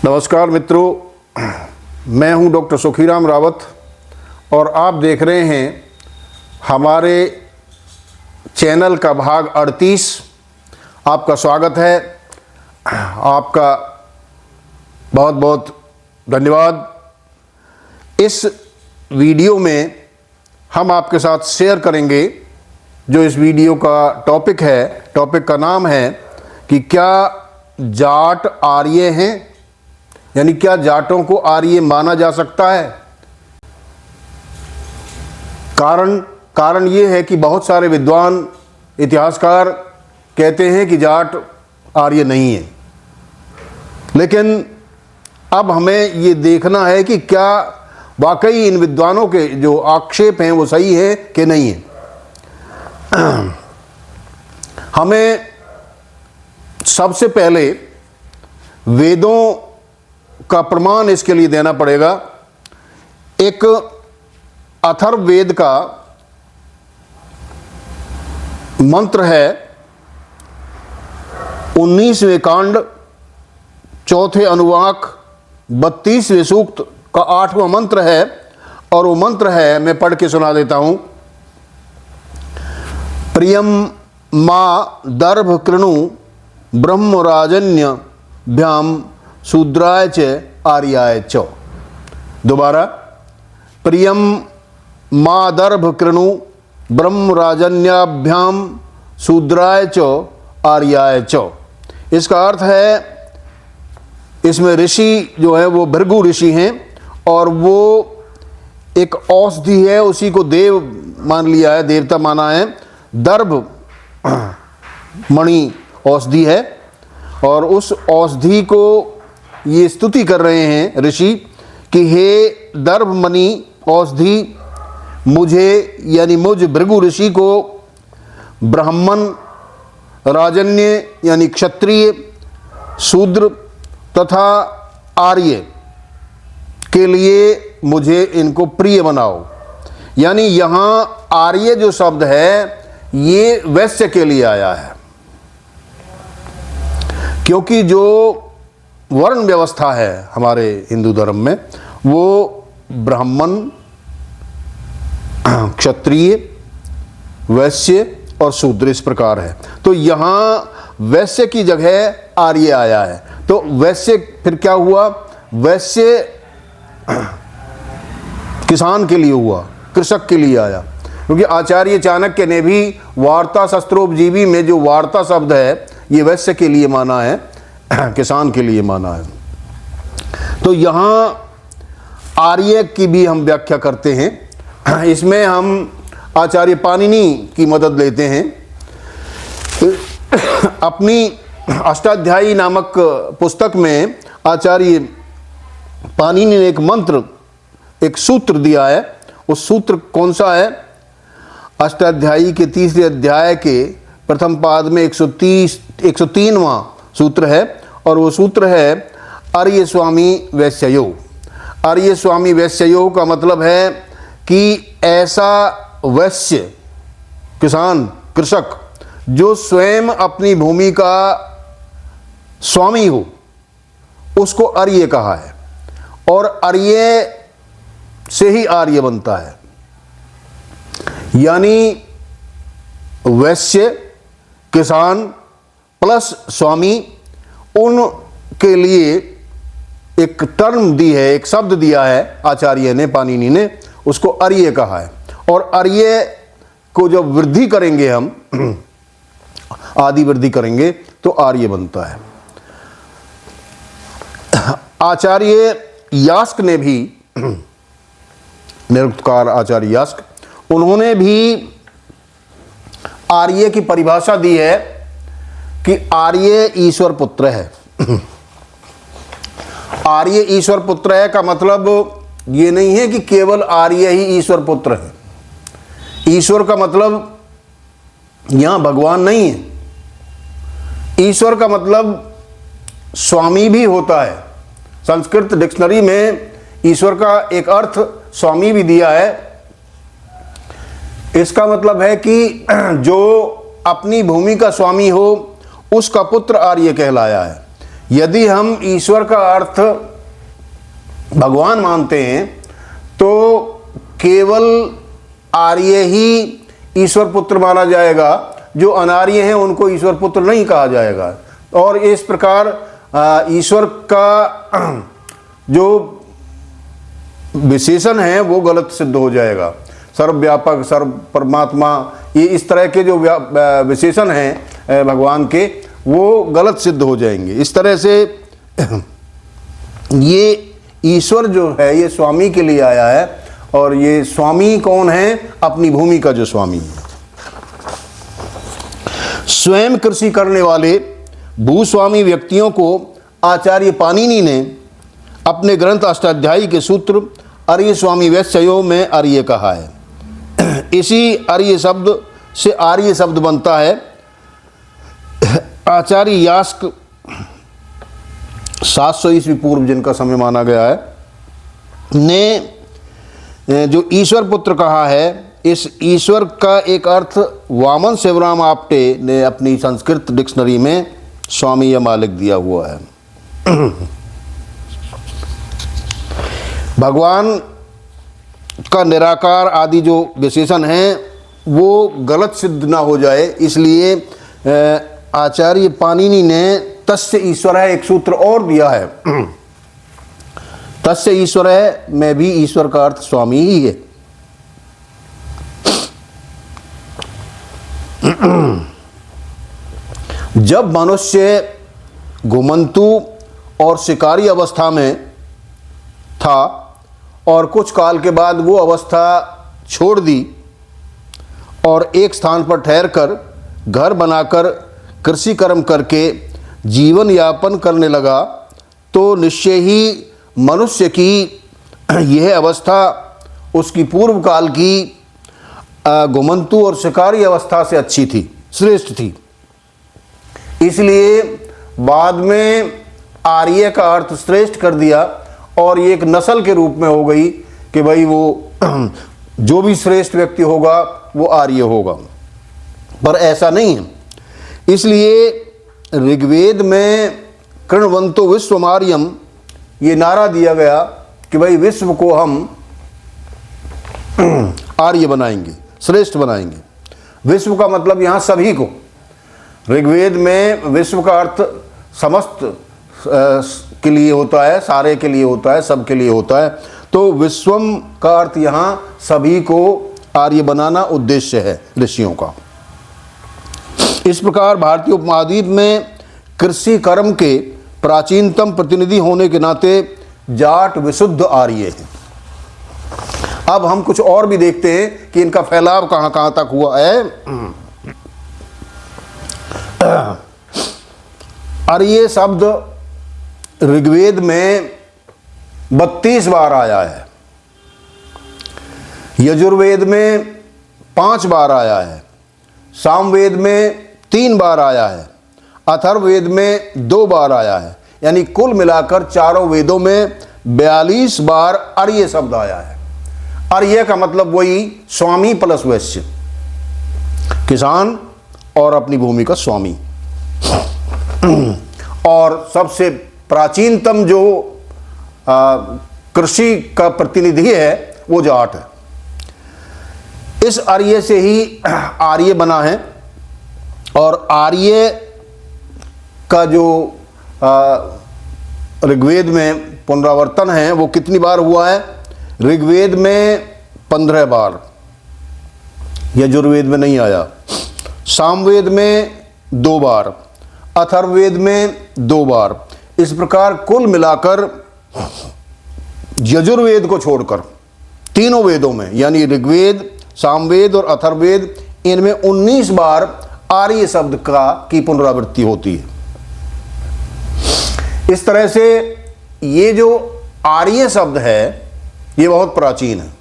नमस्कार मित्रों, मैं हूं डॉक्टर सुखीराम रावत और आप देख रहे हैं हमारे चैनल का भाग 38। आपका स्वागत है। आपका बहुत बहुत धन्यवाद। इस वीडियो में हम आपके साथ शेयर करेंगे जो इस वीडियो का टॉपिक है। टॉपिक का नाम है कि क्या जाट आर्य हैं, यानी क्या जाटों को आर्य माना जा सकता है। कारण ये है कि बहुत सारे विद्वान इतिहासकार कहते हैं कि जाट आर्य नहीं है, लेकिन अब हमें ये देखना है कि क्या वाकई इन विद्वानों के जो आक्षेप हैं वो सही है कि नहीं है। हमें सबसे पहले वेदों का प्रमाण इसके लिए देना पड़ेगा। एक अथर्ववेद का मंत्र है, 19वें कांड 4थे अनुवाक 32वें सूक्त का 8वां मंत्र है, और वो मंत्र है, मैं पढ़ के सुना देता हूं। प्रियम मा दर्भ कृणु ब्रह्मराजन्यभ्याम शूद्राय च आर्याय च। दोबारा, प्रियम मादर्भ कृणु ब्रह्मराजन्याभ्याम शूद्राय च आर्याय च। इसका अर्थ है, इसमें ऋषि जो है वो भृगु ऋषि हैं और वो एक औषधि है, उसी को देव मान लिया है, देवता माना है। दर्भ मणि औषधि है और उस औषधि को ये स्तुति कर रहे हैं ऋषि कि हे दर्भमणि औषधि, मुझे यानी मुझ भृगु ऋषि को ब्राह्मण, राजन्य यानी क्षत्रिय, शूद्र तथा आर्य के लिए मुझे इनको प्रिय बनाओ। यानी यहाँ आर्य जो शब्द है ये वैश्य के लिए आया है, क्योंकि जो वर्ण व्यवस्था है हमारे हिंदू धर्म में वो ब्राह्मण, क्षत्रिय, वैश्य और शूद्र इस प्रकार है। तो यहाँ वैश्य की जगह आर्य आया है। तो वैश्य फिर क्या हुआ? वैश्य किसान के लिए हुआ, कृषक के लिए आया, क्योंकि आचार्य चाणक्य ने भी वार्ता शस्त्रोपजीवी में जो वार्ता शब्द है ये वैश्य के लिए माना है, किसान के लिए माना है। तो यहाँ आर्य की भी हम व्याख्या करते हैं। इसमें हम आचार्य पाणिनि की मदद लेते हैं। अपनी अष्टाध्यायी नामक पुस्तक में आचार्य पाणिनि ने एक मंत्र, एक सूत्र दिया है। उस सूत्र कौन सा है? अष्टाध्यायी के 3रे अध्याय के प्रथम पाद में 103वां सूत्र है, और वो सूत्र है आर्य स्वामी वैश्यो। आर्य स्वामी वैश्यो का मतलब है कि ऐसा वैश्य, किसान, कृषक जो स्वयं अपनी भूमि का स्वामी हो, उसको आर्य कहा है। और आर्य से ही आर्य बनता है, यानी वैश्य, किसान प्लस स्वामी, उनके लिए एक टर्म दी है, एक शब्द दिया है आचार्य ने, पाणिनि ने, उसको आर्य कहा है। और आर्य को जब वृद्धि करेंगे हम, आदि वृद्धि करेंगे तो आर्य बनता है। आचार्य यास्क ने भी, निरुक्तकार आचार्य यास्क, उन्होंने भी आर्य की परिभाषा दी है कि आर्य ईश्वर पुत्र है। आर्य ईश्वर पुत्र है का मतलब ये नहीं है कि केवल आर्य ही ईश्वर पुत्र है। ईश्वर का मतलब यहां भगवान नहीं है। ईश्वर का मतलब स्वामी भी होता है। संस्कृत डिक्शनरी में ईश्वर का एक अर्थ स्वामी भी दिया है। इसका मतलब है कि जो अपनी भूमि का स्वामी हो उसका पुत्र आर्य कहलाया है। यदि हम ईश्वर का अर्थ भगवान मानते हैं तो केवल आर्य ही ईश्वर पुत्र माना जाएगा, जो अनार्य हैं उनको ईश्वर पुत्र नहीं कहा जाएगा। और इस प्रकार ईश्वर का जो विशेषण है वो गलत सिद्ध हो जाएगा। सर्वव्यापक, सर्व परमात्मा, ये इस तरह के जो विशेषण हैं भगवान के, वो गलत सिद्ध हो जाएंगे। इस तरह से ये ईश्वर जो है ये स्वामी के लिए आया है, और ये स्वामी कौन है? अपनी भूमि का जो स्वामी है। स्वयं कृषि करने वाले भूस्वामी व्यक्तियों को आचार्य पाणिनि ने अपने ग्रंथ अष्टाध्यायी के सूत्र आर्य स्वामी वैश्यो में आर्य कहा है। इसी आर्य शब्द से आर्य शब्द बनता है। आचार्य यास्क 700 ईस्वी पूर्व, जिनका समय माना गया है, ने जो ईश्वर पुत्र कहा है, इस ईश्वर का एक अर्थ वामन शिवराम आप्टे ने अपनी संस्कृत डिक्शनरी में स्वामी या मालिक दिया हुआ है। भगवान का निराकार आदि जो विशेषण हैं वो गलत सिद्ध ना हो जाए, इसलिए आचार्य पाणिनि ने तस्य ईश्वर है एक सूत्र और दिया है। तस्य ईश्वर है में भी ईश्वर का अर्थ स्वामी ही है। जब मनुष्य घुमंतु और शिकारी अवस्था में था और कुछ काल के बाद वो अवस्था छोड़ दी और एक स्थान पर ठहरकर घर बनाकर कृषि कर्म करके जीवन यापन करने लगा, तो निश्चय ही मनुष्य की यह अवस्था उसकी पूर्व काल की घुमंतु और शिकारी अवस्था से अच्छी थी, श्रेष्ठ थी। इसलिए बाद में आर्य का अर्थ श्रेष्ठ कर दिया और ये एक नस्ल के रूप में हो गई कि भाई वो जो भी श्रेष्ठ व्यक्ति होगा वो आर्य होगा, पर ऐसा नहीं है। इसलिए ऋग्वेद में कृण्वन्तो विश्वमार्यम ये नारा दिया गया कि भाई विश्व को हम आर्य बनाएंगे, श्रेष्ठ बनाएंगे। विश्व का मतलब यहाँ सभी को। ऋग्वेद में विश्व का अर्थ समस्त के लिए होता है, सारे के लिए होता है, सब के लिए होता है। तो विश्वम का अर्थ यहाँ सभी को आर्य बनाना उद्देश्य है ऋषियों का। इस प्रकार भारतीय उपमहाद्वीप में कृषि कर्म के प्राचीनतम प्रतिनिधि होने के नाते जाट विशुद्ध आर्य है। अब हम कुछ और भी देखते हैं कि इनका फैलाव कहाँ कहाँ तक हुआ है। आर्य शब्द ऋग्वेद में 32 बार आया है, यजुर्वेद में 5 बार आया है, सामवेद में 3 बार आया है, अथर्ववेद में 2 बार आया है। यानी कुल मिलाकर चारों वेदों में 42 बार आर्य शब्द आया है। आर्य का मतलब वही स्वामी प्लस वैश्य, किसान और अपनी भूमि का स्वामी। और सबसे प्राचीनतम जो कृषि का प्रतिनिधि है वो जाट है। इस आर्य से ही आर्य बना है। और आर्य का जो ऋग्वेद में पुनरावर्तन है वो कितनी बार हुआ है? ऋग्वेद में 15 बार, यजुर्वेद में नहीं आया, सामवेद में 2 बार, अथर्ववेद में 2 बार। इस प्रकार कुल मिलाकर यजुर्वेद को छोड़कर तीनों वेदों में यानी ऋग्वेद, सामवेद और अथर्ववेद, इनमें 19 बार आर्य शब्द की पुनरावृत्ति होती है। इस तरह से ये जो आर्य शब्द है ये बहुत प्राचीन है।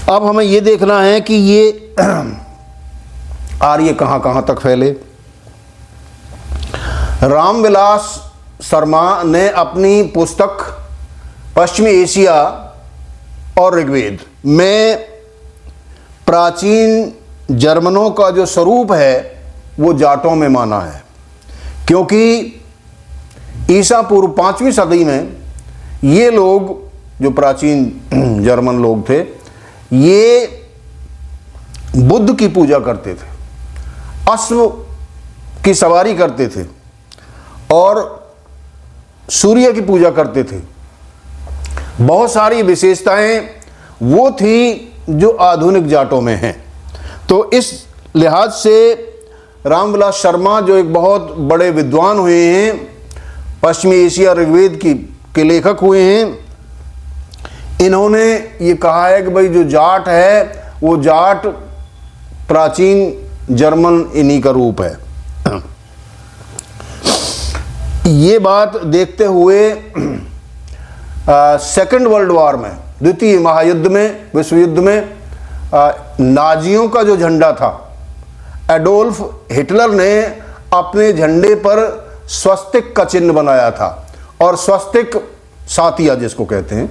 अब हमें ये देखना है कि ये आर्य कहाँ कहाँ तक फैले। रामविलास शर्मा ने अपनी पुस्तक पश्चिमी एशिया और ऋग्वेद में प्राचीन जर्मनों का जो स्वरूप है वो जाटों में माना है, क्योंकि ईसा पूर्व 5वीं सदी में ये लोग, जो प्राचीन जर्मन लोग थे, ये बुद्ध की पूजा करते थे, अश्व की सवारी करते थे और सूर्य की पूजा करते थे। बहुत सारी विशेषताएं वो थी जो आधुनिक जाटों में हैं। तो इस लिहाज से रामविलास शर्मा, जो एक बहुत बड़े विद्वान हुए हैं, पश्चिमी एशिया ऋग्वेद के लेखक हुए हैं, इन्होंने ये कहा है कि भाई जो जाट है वो जाट प्राचीन जर्मन इन्हीं का रूप है। ये बात देखते हुए सेकेंड वर्ल्ड वॉर में, द्वितीय महायुद्ध में, विश्व युद्ध में, नाजियों का जो झंडा था, एडोल्फ हिटलर ने अपने झंडे पर स्वस्तिक का चिन्ह बनाया था। और स्वस्तिक सातिया जिसको कहते हैं,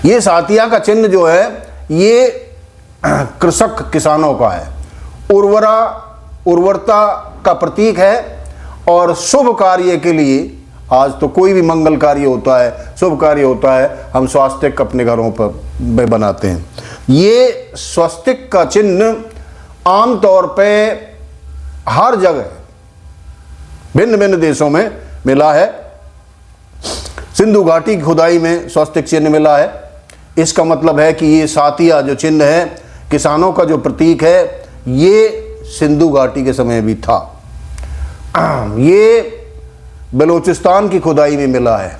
ये सातिया का चिन्ह जो है ये कृषक किसानों का है, उर्वरता का प्रतीक है। और शुभ कार्य के लिए, आज तो कोई भी मंगल कार्य होता है, शुभ कार्य होता है, हम स्वास्तिक अपने घरों पर बनाते हैं। ये स्वस्तिक का चिन्ह आमतौर पे हर जगह भिन्न भिन्न देशों में मिला है। सिंधु घाटी की खुदाई में स्वस्तिक चिन्ह मिला है। इसका मतलब है कि ये सातिया जो चिन्ह है, किसानों का जो प्रतीक है, ये सिंधु घाटी के समय भी था। ये बलूचिस्तान की खुदाई में मिला है,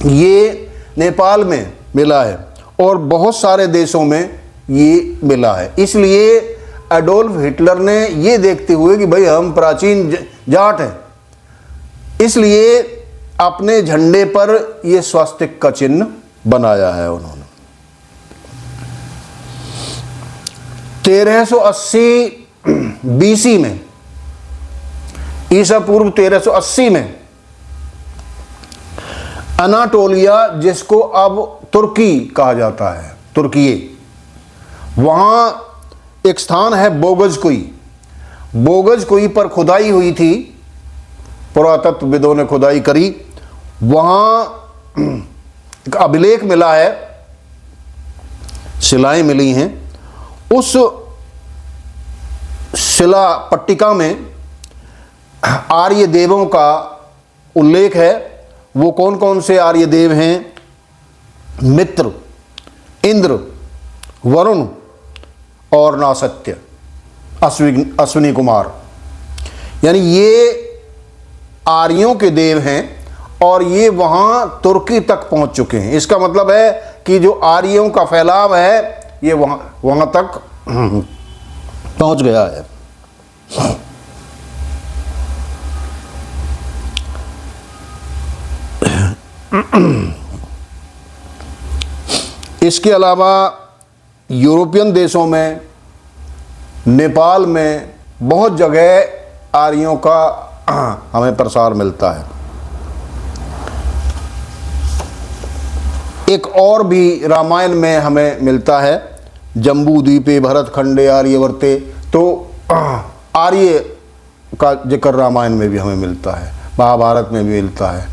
ये नेपाल में मिला है और बहुत सारे देशों में ये मिला है। इसलिए एडोल्फ हिटलर ने ये देखते हुए कि भाई हम प्राचीन जाट हैं, इसलिए अपने झंडे पर ये स्वास्तिक का चिन्ह बनाया है उन्होंने। 1380 बीसी में, ईसा पूर्व 1380 में, अनाटोलिया जिसको अब तुर्की कहा जाता है, तुर्की, वहां एक स्थान है बोगजकुई। बोगजकुई पर खुदाई हुई थी, पुरातत्वविदों ने खुदाई करी। वहां एक अभिलेख मिला है, शिलाएं मिली हैं। उस शिला पट्टिका में आर्य देवों का उल्लेख है। वो कौन कौन से आर्य देव हैं? मित्र, इंद्र, वरुण और नासत्य, अश्विनी कुमार, यानी ये आर्यों के देव हैं और ये वहाँ तुर्की तक पहुँच चुके हैं। इसका मतलब है कि जो आर्यों का फैलाव है ये वहाँ तक पहुँच गया है। इसके अलावा यूरोपियन देशों में, नेपाल में बहुत जगह आर्यों का हमें प्रसार मिलता है। एक और भी रामायण में हमें मिलता है, जम्बू द्वीपे भरत खंडे आर्यवर्ते। तो आर्य का जिक्र रामायण में भी हमें मिलता है, महाभारत में भी मिलता है।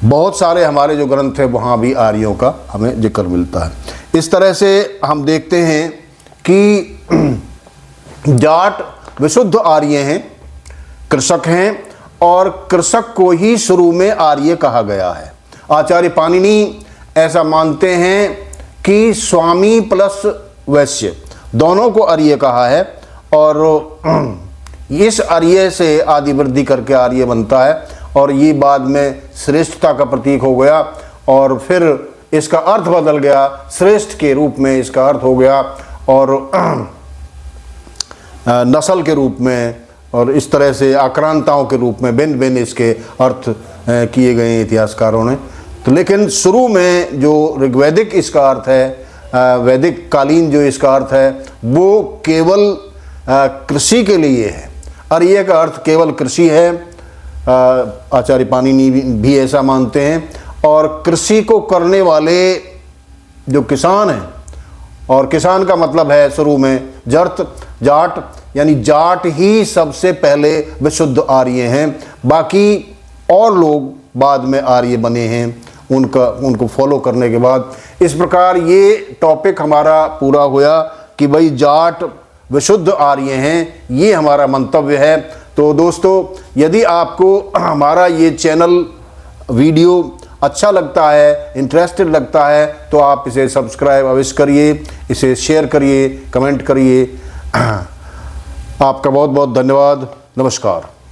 बहुत सारे हमारे जो ग्रंथ हैं वहाँ भी आर्यों का हमें जिक्र मिलता है। इस तरह से हम देखते हैं कि जाट विशुद्ध आर्य हैं, कृषक हैं, और कृषक को ही शुरू में आर्य कहा गया है। आचार्य पाणिनि ऐसा मानते हैं कि स्वामी प्लस वैश्य दोनों को आर्य कहा है, और इस आर्य से आदि वृद्धि करके आर्य बनता है, और ये बाद में श्रेष्ठता का प्रतीक हो गया, और फिर इसका अर्थ बदल गया, श्रेष्ठ के रूप में इसका अर्थ हो गया, और नस्ल के रूप में, और इस तरह से आक्रांताओं के रूप में भिन्न भिन्न इसके अर्थ किए गए इतिहासकारों ने। तो लेकिन शुरू में जो ऋग्वैदिक इसका अर्थ है, वैदिक कालीन जो इसका अर्थ है, वो केवल कृषि के लिए है। आर्य का अर्थ केवल कृषि है। आचार्य पाणिनि भी ऐसा मानते हैं। और कृषि को करने वाले जो किसान हैं, और किसान का मतलब है शुरू में जाट, यानी जाट ही सबसे पहले विशुद्ध आर्य हैं, बाकी और लोग बाद में आर्य बने हैं उनको फॉलो करने के बाद। इस प्रकार ये टॉपिक हमारा पूरा हुआ कि भाई जाट विशुद्ध आर्य हैं, ये हमारा मंतव्य है। तो दोस्तों, यदि आपको हमारा ये चैनल वीडियो अच्छा लगता है, इंटरेस्टेड लगता है, तो आप इसे सब्सक्राइब अवश्य करिए, इसे शेयर करिए, कमेंट करिए। आपका बहुत बहुत धन्यवाद। नमस्कार।